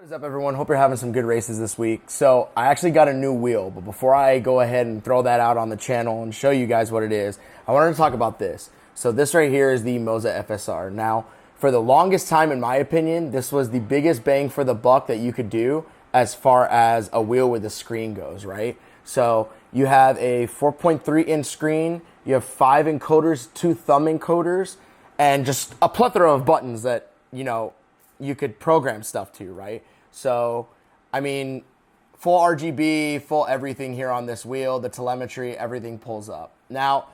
What is up, everyone? Hope you're having some good races this week. So I actually got a new wheel, but before I go ahead and throw that out on the channel and show you guys what it is, I wanted to talk about this. So this right here is the Moza FSR. Now, for the longest time, in my opinion, this was the biggest bang for the buck that you could do as far as a wheel with a screen goes, right? So you have a 4.3-inch screen, you have 5 encoders, 2 thumb encoders, and just a plethora of buttons that, you could program stuff to, right? So, I mean, full RGB, full everything here on this wheel, the telemetry, everything pulls up. Now,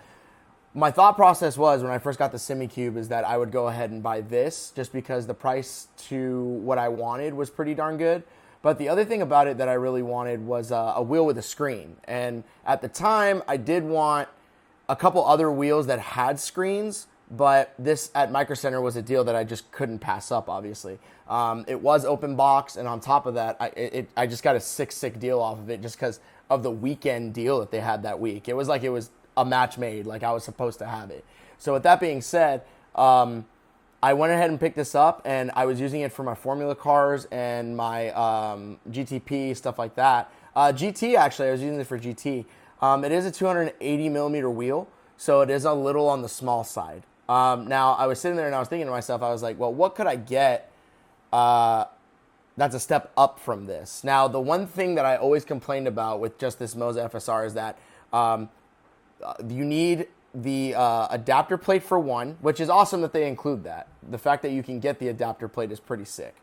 my thought process was when I first got the SimiCube is that I would go ahead and buy this just because the price to what I wanted was pretty darn good. But the other thing about it that I really wanted was a wheel with a screen. And at the time, I did want a couple other wheels that had screens, but this at Micro Center was a deal that I just couldn't pass up, obviously. It was open box, and on top of that, I just got a sick deal off of it just because of the weekend deal that they had that week. It was like it was a match made, like I was supposed to have it. So with that being said, I went ahead and picked this up, and I was using it for my Formula cars and my GTP, stuff like that. GT, actually, I was using it for GT. It is a 280 millimeter wheel, so it is a little on the small side. Now, I was sitting there and I was thinking to myself, I was like, well, what could I get that's a step up from this? Now, the one thing that I always complained about with just this Moza FSR is that you need the adapter plate for one, which is awesome that they include that. The fact that you can get the adapter plate is pretty sick.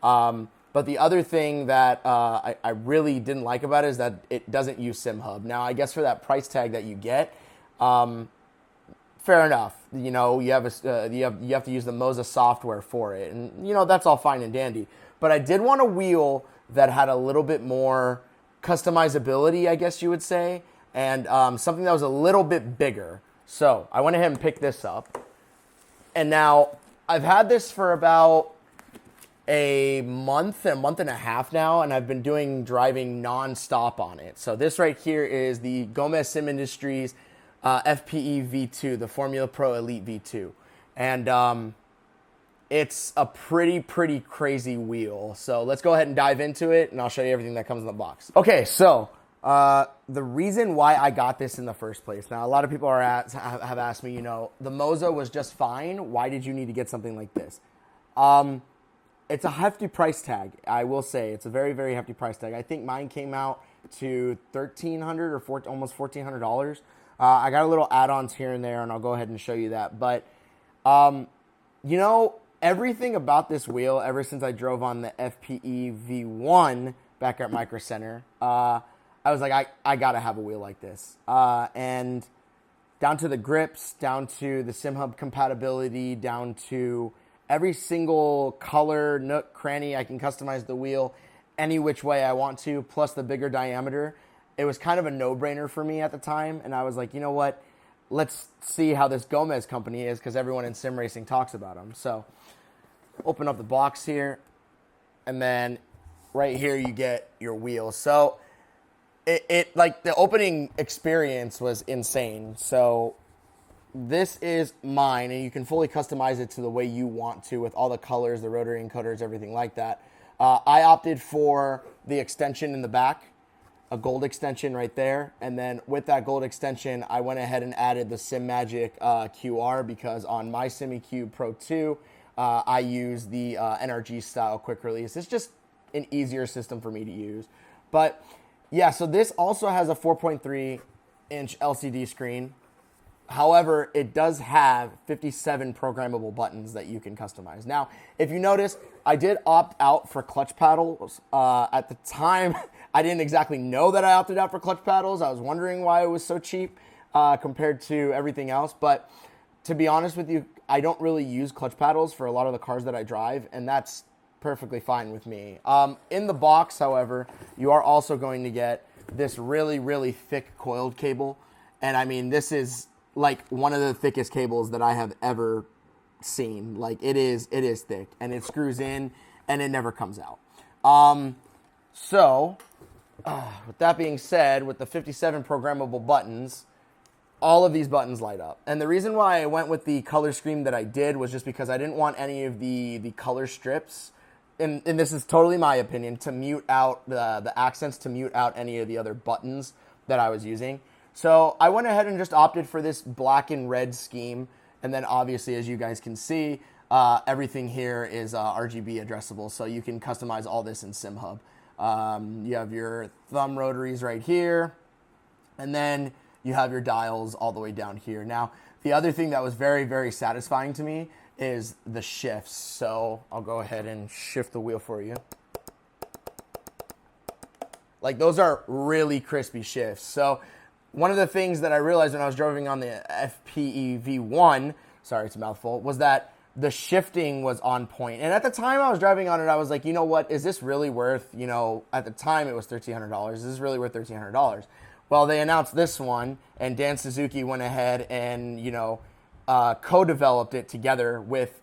But the other thing that I really didn't like about it is that it doesn't use SimHub. Now, I guess for that price tag that you get, fair enough. You have to use the Moza software for it, and that's all fine and dandy. But I did want a wheel that had a little bit more customizability, I guess you would say, and something that was a little bit bigger. So I went ahead and picked this up, and now I've had this for about a month and a half now, and I've been driving nonstop on it. So this right here is the Gomez Sim Industries FPE V2, the Formula Pro Elite V2. And it's a pretty crazy wheel. So let's go ahead and dive into it, and I'll show you everything that comes in the box. Okay, so the reason why I got this in the first place. Now, a lot of people have asked me, the Moza was just fine. Why did you need to get something like this? It's a hefty price tag, I will say. It's a very hefty price tag. I think mine came out to $1,300 or almost $1,400. I got a little add-ons here and there, and I'll go ahead and show you that. But, everything about this wheel, ever since I drove on the FPE V1 back at Micro Center, I was like, I got to have a wheel like this. And down to the grips, down to the SimHub compatibility, down to every single color, nook, cranny, I can customize the wheel any which way I want to, plus the bigger diameter. It was kind of a no-brainer for me at the time, and I was like, you know what? Let's see how this Gomez company is, because everyone in sim racing talks about them. So open up the box here, and then right here you get your wheel. So it like the opening experience was insane. So this is mine, and you can fully customize it to the way you want to with all the colors, the rotary encoders, everything like that. I opted for the extension in the back, a gold extension right there. And then with that gold extension, I went ahead and added the SimMagic QR, because on my SimiCube Pro 2, I use the NRG style quick release. It's just an easier system for me to use. But yeah, so this also has a 4.3-inch LCD screen. However, it does have 57 programmable buttons that you can customize. Now, if you notice, I did opt out for clutch paddles. At the time, I didn't exactly know that I opted out for clutch paddles. I was wondering why it was so cheap compared to everything else. But to be honest with you, I don't really use clutch paddles for a lot of the cars that I drive, and that's perfectly fine with me. In the box, however, you are also going to get this really thick coiled cable. And I mean, this is like one of the thickest cables that I have ever seen. Like it is thick, and it screws in and it never comes out. So with that being said, with the 57 programmable buttons, all of these buttons light up. And the reason why I went with the color scheme that I did was just because I didn't want any of the color strips and this is totally my opinion, to mute out the accents, to mute out any of the other buttons that I was using. So I went ahead and just opted for this black and red scheme. And then obviously, as you guys can see, everything here is RGB addressable. So you can customize all this in SimHub. You have your thumb rotaries right here. And then you have your dials all the way down here. Now, the other thing that was very, very satisfying to me is the shifts. So I'll go ahead and shift the wheel for you. Like, those are really crispy shifts. So one of the things that I realized when I was driving on the FPE V1, sorry, it's a mouthful, was that the shifting was on point. And at the time I was driving on it, I was like, you know what, is this really worth, you know, at the time it was $1,300. Is this really worth $1,300? Well, they announced this one, and Dan Suzuki went ahead and, you know, co-developed it together with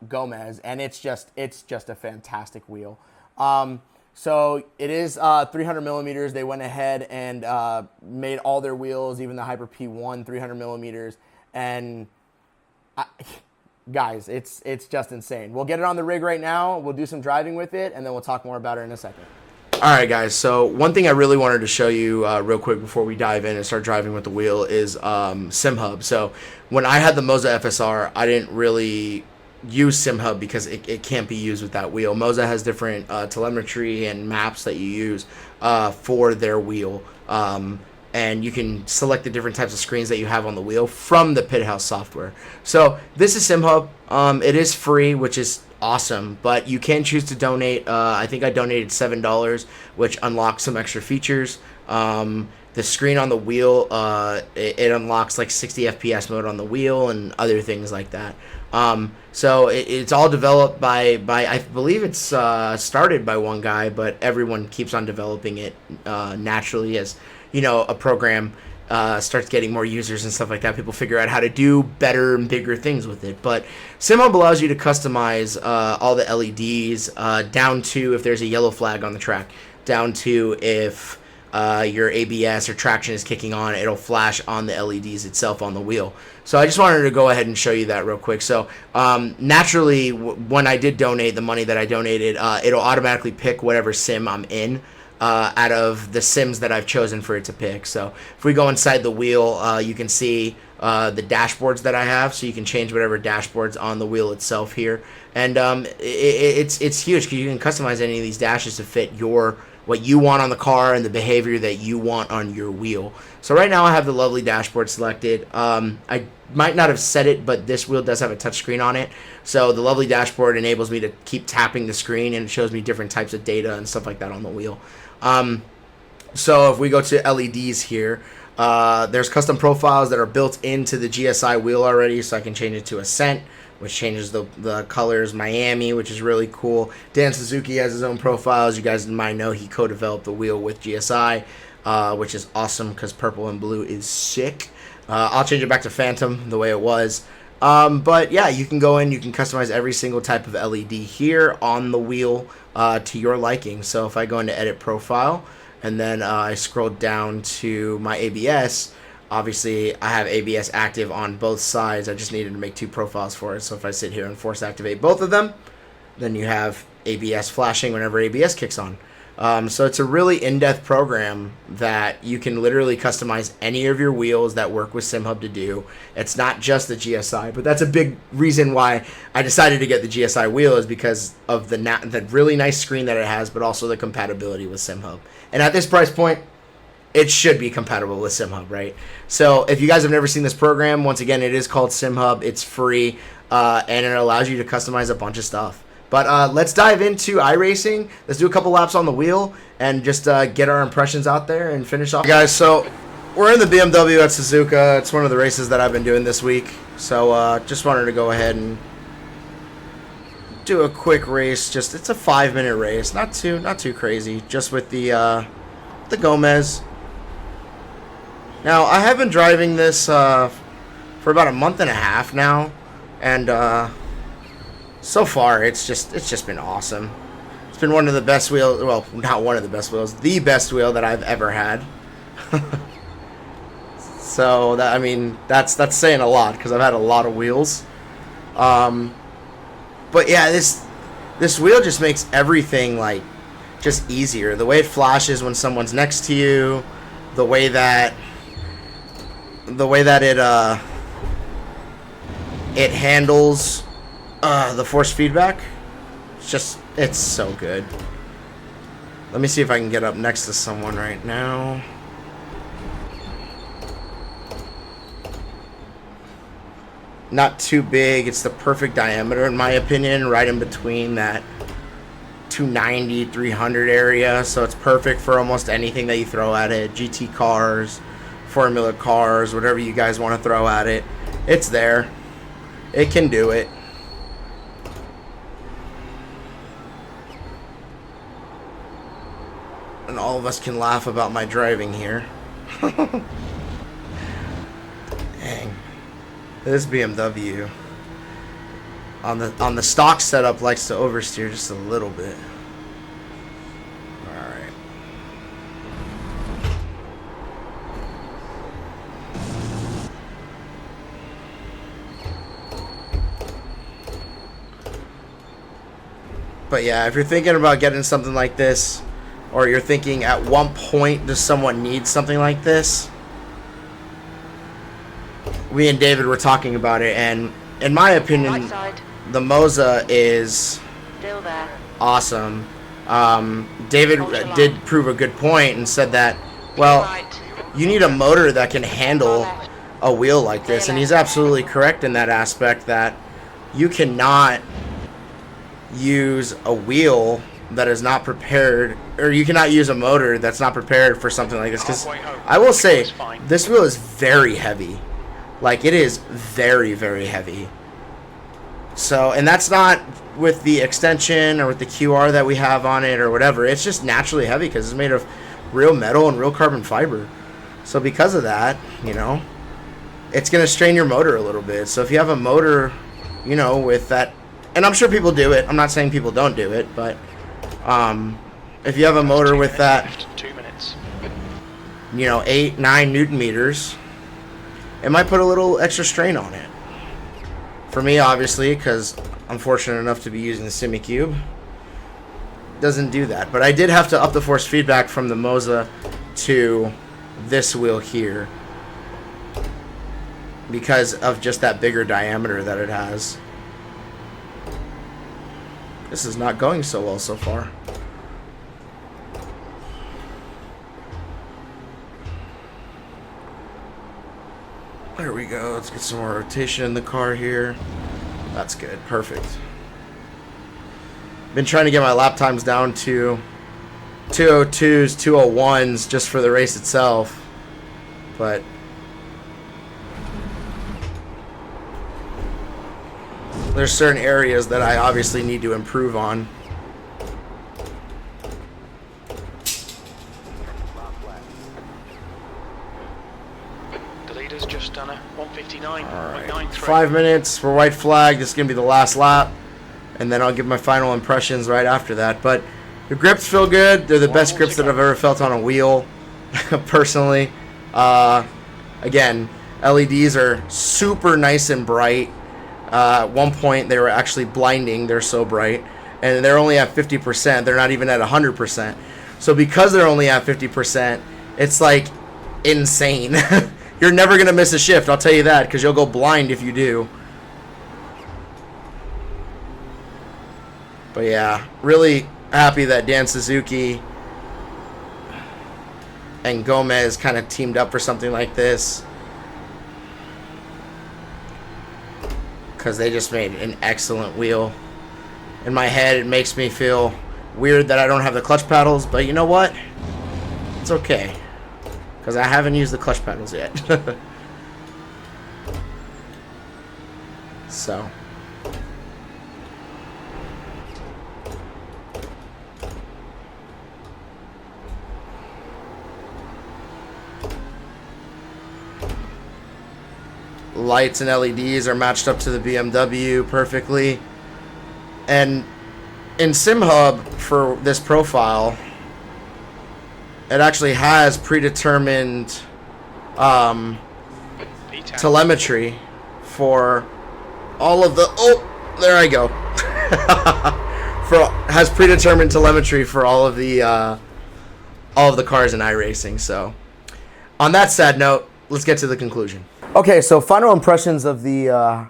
Gomez, and it's just a fantastic wheel. So it is 300 millimeters. They went ahead and made all their wheels, even the Hyper P1, 300 millimeters, and guys, it's just insane. We'll get it on the rig right now. We'll do some driving with it, and then we'll talk more about it in a second. All right, guys, so one thing I really wanted to show you real quick before we dive in and start driving with the wheel is SimHub. So when I had the Moza FSR, I didn't really use SimHub because it can't be used with that wheel. Moza has different telemetry and maps that you use for their wheel. And you can select the different types of screens that you have on the wheel from the Pithouse software. So this is SimHub. It is free, which is awesome, but you can choose to donate. I think I donated $7, which unlocks some extra features. The screen on the wheel, it unlocks like 60 FPS mode on the wheel and other things like that. So it's all developed by I believe it's started by one guy, but everyone keeps on developing it naturally as, you know, a program starts getting more users and stuff like that. People figure out how to do better and bigger things with it. But SimHub allows you to customize all the LEDs down to if there's a yellow flag on the track, down to if your ABS or traction is kicking on, it'll flash on the LEDs itself on the wheel. So I just wanted to go ahead and show you that real quick. So naturally, when I did donate the money that I donated, it'll automatically pick whatever sim I'm in out of the sims that I've chosen for it to pick. So if we go inside the wheel, you can see the dashboards that I have, so you can change whatever dashboards on the wheel itself here. And it's huge because you can customize any of these dashes to fit what you want on the car and the behavior that you want on your wheel. So right now I have the lovely dashboard selected. I might not have set it, but this wheel does have a touch screen on it. So the lovely dashboard enables me to keep tapping the screen, and it shows me different types of data and stuff like that on the wheel. So if we go to LEDs here, there's custom profiles that are built into the GSI wheel already, so I can change it to Ascent, which changes the colors, Miami, which is really cool. Dan Suzuki has his own profiles. You guys might know he co-developed the wheel with GSI, which is awesome because purple and blue is sick. I'll change it back to Phantom the way it was. But yeah, you can go in, you can customize every single type of LED here on the wheel to your liking. So if I go into Edit Profile, and then I scroll down to my ABS, obviously I have ABS active on both sides. I just needed to make 2 profiles for it. So if I sit here and force activate both of them, then you have ABS flashing whenever ABS kicks on. So it's a really in-depth program that you can literally customize any of your wheels that work with SimHub to do. It's not just the GSI, but that's a big reason why I decided to get the GSI wheel, is because of the really nice screen that it has, but also the compatibility with SimHub. And at this price point, it should be compatible with SimHub, right? So if you guys have never seen this program, once again, it is called SimHub. It's free, and it allows you to customize a bunch of stuff. But let's dive into iRacing. Let's do a couple laps on the wheel and just get our impressions out there and finish off. Guys, so we're in the BMW at Suzuka. It's one of the races that I've been doing this week. So just wanted to go ahead and do a quick race. It's a 5-minute race, not too crazy. Just with the Gomez. Now I have been driving this for about a month and a half now, and so far it's just been awesome. It's been one of the best wheels. Well, not one of the best wheels, the best wheel that I've ever had. So that, I mean, that's saying a lot because I've had a lot of wheels. But yeah, This wheel just makes everything like just easier. The way it flashes when someone's next to you, the way that it handles the force feedback. It's so good. Let me see if I can get up next to someone right now. Not too big. It's the perfect diameter in my opinion, right in between that 290, 300 area. So it's perfect for almost anything that you throw at it. GT cars, Formula cars, whatever you guys want to throw at it. It's there. It can do it. And all of us can laugh about my driving here. Dang. This BMW on the stock setup likes to oversteer just a little bit. All right. But yeah, if you're thinking about getting something like this, or you're thinking at one point does someone need something like this, we and David were talking about it, and in my opinion, the Moza is awesome. David did prove a good point and said that, well, you need a motor that can handle a wheel like this, and he's absolutely correct in that aspect, that you cannot use a wheel that is not prepared, or you cannot use a motor that's not prepared for something like this, because I will say this wheel is very heavy. Like, it is very, very heavy. So, and that's not with the extension or with the QR that we have on it or whatever. It's just naturally heavy because it's made of real metal and real carbon fiber. So because of that, you know, it's going to strain your motor a little bit. So if you have a motor, you know, with that, and I'm sure people do it. I'm not saying people don't do it, but if you have a motor with that, 2 minutes, you know, 8-9 Newton meters, it might put a little extra strain on it. For me, obviously, because I'm fortunate enough to be using the SimiCube, doesn't do that. But I did have to up the force feedback from the Moza to this wheel here because of just that bigger diameter that it has. This is not going so well so far. There we go. Let's get some more rotation in the car here. That's good. Perfect. Been trying to get my lap times down to 202s, 201s just for the race itself. But there's certain areas that I obviously need to improve on. just done a 159.93. Right. 5 minutes for white flag. This is going to be the last lap. And then I'll give my final impressions right after that. But the grips feel good. They're the best grips that I've ever felt on a wheel, personally. Again, LEDs are super nice and bright. At one point, they were actually blinding. They're so bright. And they're only at 50%. They're not even at 100%. So because they're only at 50%, it's like insane. You're never going to miss a shift, I'll tell you that, because you'll go blind if you do. But yeah, really happy that Dan Suzuki and Gomez kind of teamed up for something like this, because they just made an excellent wheel. In my head, it makes me feel weird that I don't have the clutch paddles, but you know what? It's okay, because I haven't used the clutch paddles yet. So lights and LEDs are matched up to the BMW perfectly. And in SimHub, for this profile, it actually has predetermined telemetry for all of the... Oh, there I go. has predetermined telemetry for all of the cars in iRacing. So, on that sad note, let's get to the conclusion. Okay, so final impressions of the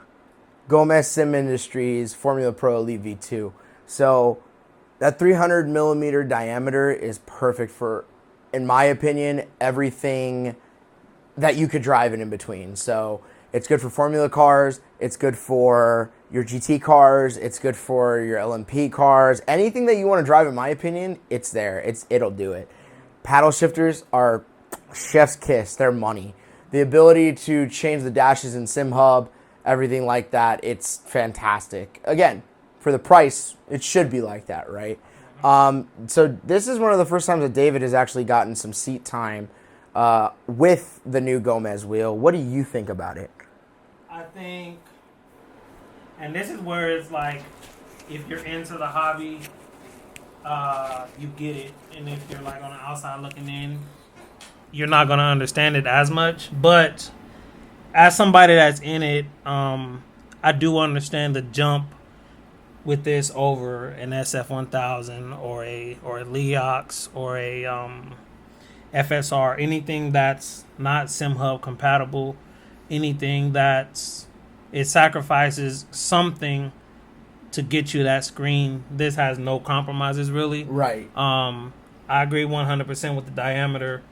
Gomez Sim Industries Formula Pro Elite V2. So, that 300 millimeter diameter is perfect for, in my opinion, everything that you could drive in between. So it's good for Formula cars. It's good for your GT cars. It's good for your LMP cars. Anything that you want to drive, in my opinion, it's there. It'll do it. Paddle shifters are chef's kiss. They're money. The ability to change the dashes in SimHub, everything like that, it's fantastic. Again, for the price, it should be like that, right? So this is one of the first times that David has actually gotten some seat time with the new Gomez wheel. What do you think about it? I think, and this is where it's like, if you're into the hobby, you get it. And if you're like on the outside looking in, you're not going to understand it as much. But as somebody that's in it, I do understand the jump with this over an SF1000 or a Leox or a FSR, anything that's not SimHub compatible, anything that's, it sacrifices something to get you that screen. This has no compromises really. Right. I agree 100% with the diameter.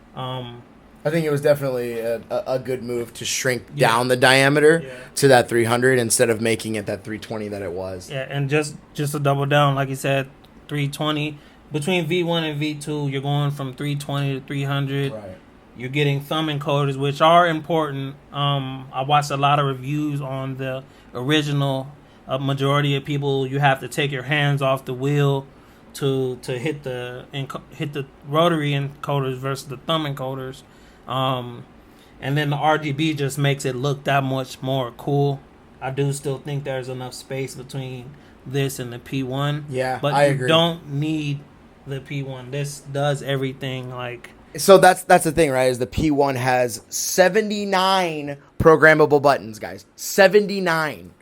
I think it was definitely a good move to shrink down the diameter to that 300 instead of making it that 320 that it was. Yeah, and just to double down, like you said, 320. Between V1 and V2, you're going from 320 to 300. Right. You're getting thumb encoders, which are important. I watched a lot of reviews on the original. A majority of people, you have to take your hands off the wheel to hit the rotary encoders versus the thumb encoders. And then the RGB just makes it look that much more cool. I do still think there's enough space between this and the P1. Yeah, but I you agree. don't need the P1. This does everything like. So that's the thing, right? Is the P1 has 79 programmable buttons, guys. 79.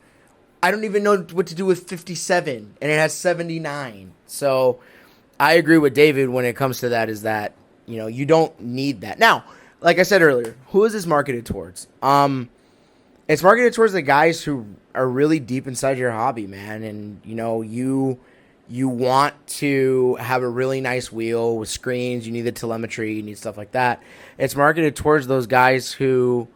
I don't even know what to do with 57, and it has 79. So I agree with David when it comes to that. Is that, you know, you don't need that now. Like I said earlier, who is this marketed towards? It's marketed towards the guys who are really deep inside your hobby, man. And, you know, you want to have a really nice wheel with screens. You need the telemetry. You need stuff like that. It's marketed towards those guys who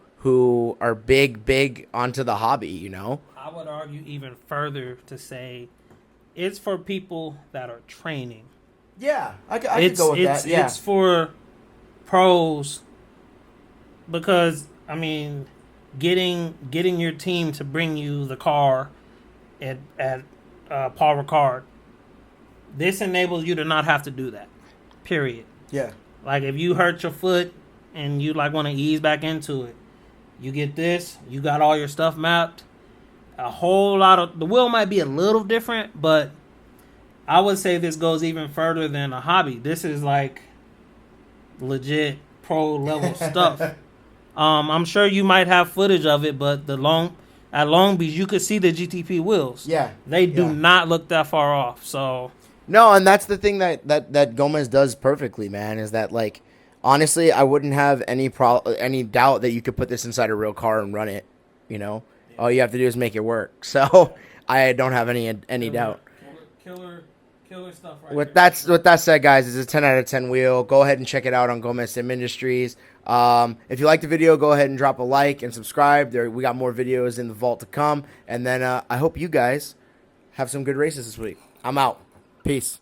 are big onto the hobby, you know? I would argue even further to say it's for people that are training. Yeah, I could go with that. Yeah. It's for pros because, I mean, getting your team to bring you the car at Paul Ricard, this enables you to not have to do that, period. Yeah. Like, if you hurt your foot and you, like, want to ease back into it, you get this, you got all your stuff mapped. A whole lot of... The wheel might be a little different, but I would say this goes even further than a hobby. This is, like, legit pro-level stuff. I'm sure you might have footage of it, but at Long Beach, you could see the GTP wheels. Yeah. They do not look that far off, so... No, and that's the thing that Gomez does perfectly, man, is that, like, honestly, I wouldn't have any doubt that you could put this inside a real car and run it, you know? Yeah. All you have to do is make it work. So I don't have any doubt. Killer stuff right With that said, guys, it's a 10 out of 10 wheel. Go ahead and check it out on Gomez Sim Industries. If you like the video, go ahead and drop a like and subscribe. We got more videos in the vault to come. And then I hope you guys have some good races this week. I'm out. Peace.